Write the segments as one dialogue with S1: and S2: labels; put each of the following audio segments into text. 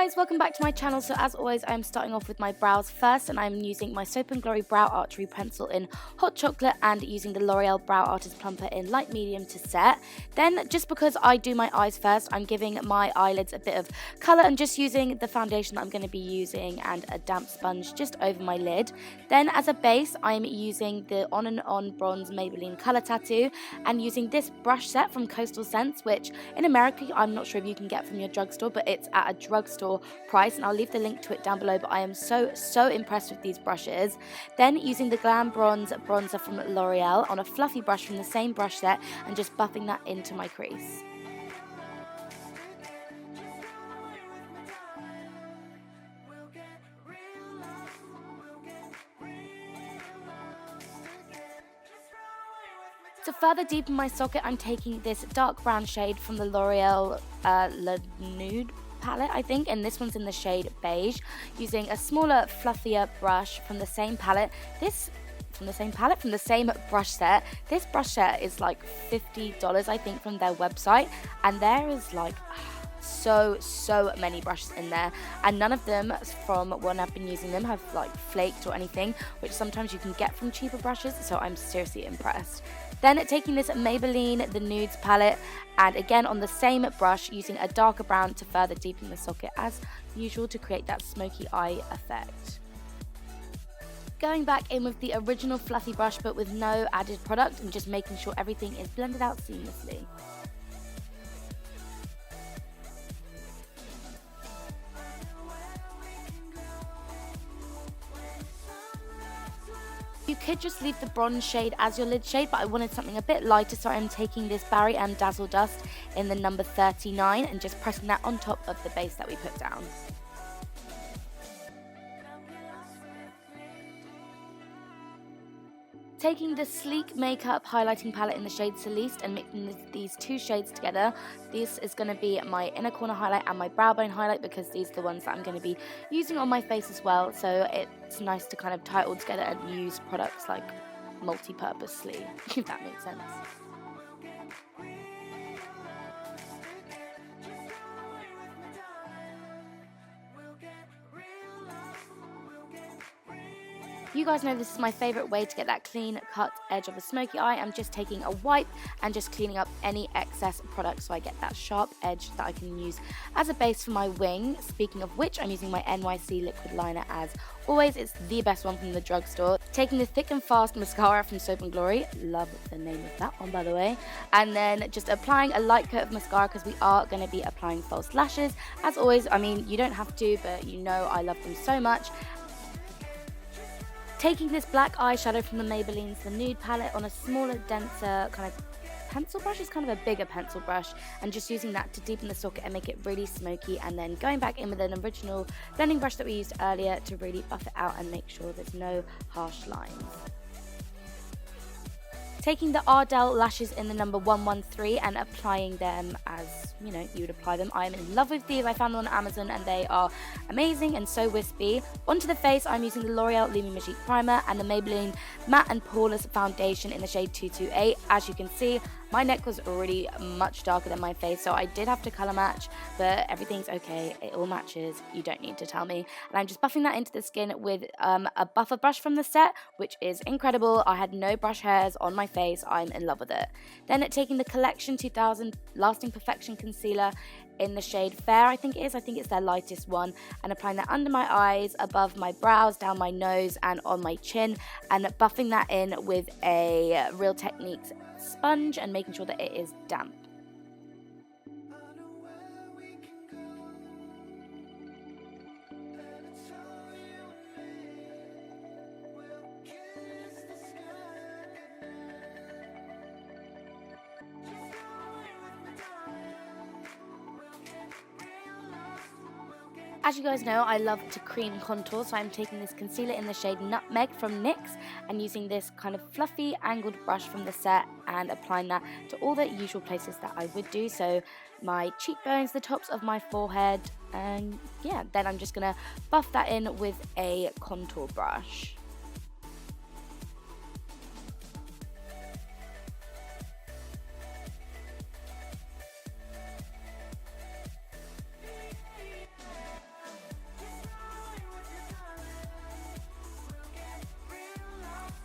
S1: guys, welcome back to my channel. So as always, I'm starting off with my brows first, and I'm using my Soap & Glory Brow Archery Pencil in Hot Chocolate and using the L'Oreal Brow Artist Plumper in Light Medium to set. Then, just because I do my eyes first, I'm giving my eyelids a bit of colour and just using the foundation that I'm going to be using and a damp sponge just over my lid. Then as a base, I'm using the On and On Bronze Maybelline Colour Tattoo and using this brush set from Coastal Scents, which in America, I'm not sure if you can get from your drugstore, but it's at a drugstore price, and I'll leave the link to it down below. But I am so impressed with these brushes. Then using the Glam Bronze Bronzer from L'Oreal on a fluffy brush from the same brush set and just buffing that into my crease. To further deepen my socket, I'm taking this dark brown shade from the L'Oreal Nude palette, I think, and this one's in the shade Beige, using a smaller, fluffier brush from the same palette. From the same brush set. This brush set is like $50, I think, from their website, and there is like so many brushes in there, and none of them from when I've been using them have like flaked or anything, which sometimes you can get from cheaper brushes, so I'm seriously impressed. Then taking this Maybelline the Nudes palette, and again on the same brush using a darker brown to further deepen the socket as usual to create that smoky eye effect. Going back in with the original fluffy brush but with no added product and just making sure everything is blended out seamlessly. You could just leave the bronze shade as your lid shade, but I wanted something a bit lighter, so I'm taking this Barry M Dazzle Dust in the number 39 and just pressing that on top of the base that we put down. Taking the Sleek Makeup Highlighting Palette in the shade Celeste and mixing these two shades together. This is going to be my inner corner highlight and my brow bone highlight, because these are the ones that I'm going to be using on my face as well. So it's nice to kind of tie it all together and use products like multi-purposely, if that makes sense. You guys know this is my favourite way to get that clean cut edge of a smoky eye. I'm just taking a wipe and just cleaning up any excess product so I get that sharp edge that I can use as a base for my wing. Speaking of which, I'm using my NYC liquid liner as always. It's the best one from the drugstore. Taking the Thick and Fast mascara from Soap & Glory. Love the name of that one, by the way. And then just applying a light coat of mascara because we are going to be applying false lashes. As always, I mean, you don't have to, but you know I love them so much. Taking this black eyeshadow from the Maybelline's the Nude palette on a smaller, denser kind of pencil brush. It's kind of a bigger pencil brush, and just using that to deepen the socket and make it really smoky, and then going back in with an original blending brush that we used earlier to really buff it out and make sure there's no harsh lines. Taking the Ardell lashes in the number 113 and applying them as, you know, you would apply them. I am in love with these. I found them on Amazon and they are amazing and so wispy. Onto the face, I'm using the L'Oreal Lumi Magique Primer and the Maybelline Matte and Poreless Foundation in the shade 228. As you can see, my neck was already much darker than my face, so I did have to colour match, but everything's okay. It all matches. You don't need to tell me. And I'm just buffing that into the skin with a buffer brush from the set, which is incredible. I had no brush hairs on my face. I'm in love with it. Then taking the Collection 2000 Lasting Perfection Concealer in the shade Fair, I think it is. I think it's their lightest one, and applying that under my eyes, above my brows, down my nose, and on my chin, and buffing that in with a Real Techniques sponge and making sure that it is damp. As you guys know, I love to cream contour, so I'm taking this concealer in the shade Nutmeg from NYX and using this kind of fluffy angled brush from the set and applying that to all the usual places that I would do. So my cheekbones, the tops of my forehead, and yeah, then I'm just going to buff that in with a contour brush.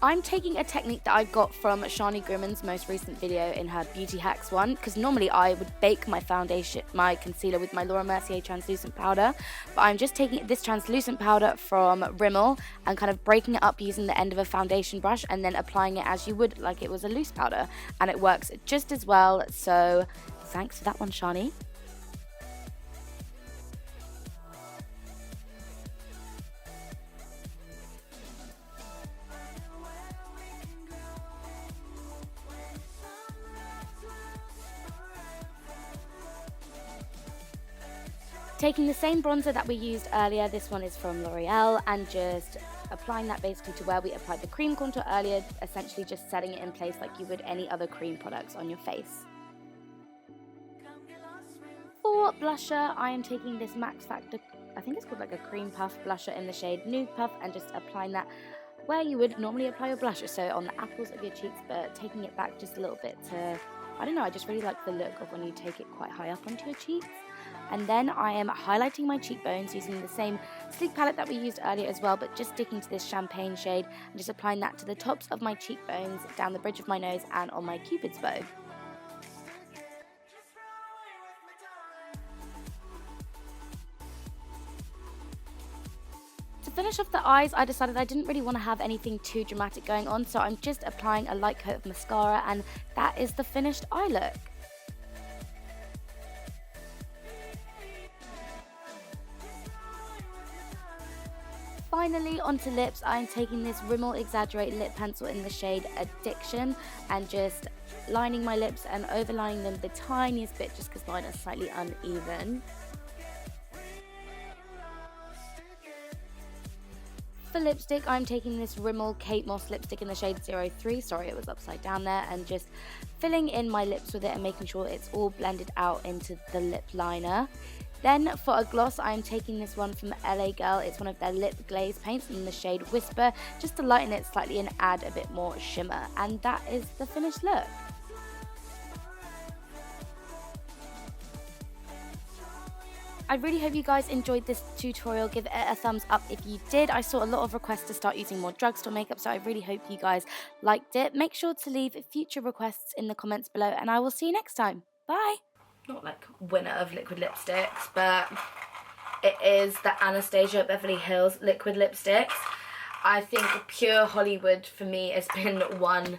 S1: I'm taking a technique that I got from Shani Grimmon's most recent video in her beauty hacks one, because normally I would bake my foundation, my concealer with my Laura Mercier translucent powder, but I'm just taking this translucent powder from Rimmel and kind of breaking it up using the end of a foundation brush and then applying it as you would like it was a loose powder, and it works just as well, so thanks for that one, Shani. Taking the same bronzer that we used earlier, this one is from L'Oreal, and just applying that basically to where we applied the cream contour earlier, essentially just setting it in place like you would any other cream products on your face. For blusher, I am taking this Max Factor, I think it's called like a cream puff blusher in the shade Nude Puff, and just applying that where you would normally apply your blusher, so on the apples of your cheeks, but taking it back just a little bit to, I don't know, I just really like the look of when you take it quite high up onto your cheeks. And then I am highlighting my cheekbones using the same sleek palette that we used earlier as well, but just sticking to this champagne shade and just applying that to the tops of my cheekbones, down the bridge of my nose and on my cupid's bow. To finish off the eyes, I decided I didn't really want to have anything too dramatic going on, so I'm just applying a light coat of mascara, and that is the finished eye look. Finally, onto lips, I'm taking this Rimmel Exaggerate lip pencil in the shade Addiction and just lining my lips and overlining them the tiniest bit just because mine are slightly uneven. For lipstick, I'm taking this Rimmel Kate Moss lipstick in the shade 03, sorry it was upside down there, and just filling in my lips with it and making sure it's all blended out into the lip liner. Then for a gloss, I'm taking this one from LA Girl. It's one of their lip glaze paints in the shade Whisper, just to lighten it slightly and add a bit more shimmer. And that is the finished look. I really hope you guys enjoyed this tutorial. Give it a thumbs up if you did. I saw a lot of requests to start using more drugstore makeup, so I really hope you guys liked it. Make sure to leave future requests in the comments below, and I will see you next time. Bye! Not like winner of liquid lipsticks, but it is the Anastasia Beverly Hills liquid lipsticks. I think pure Hollywood for me has been one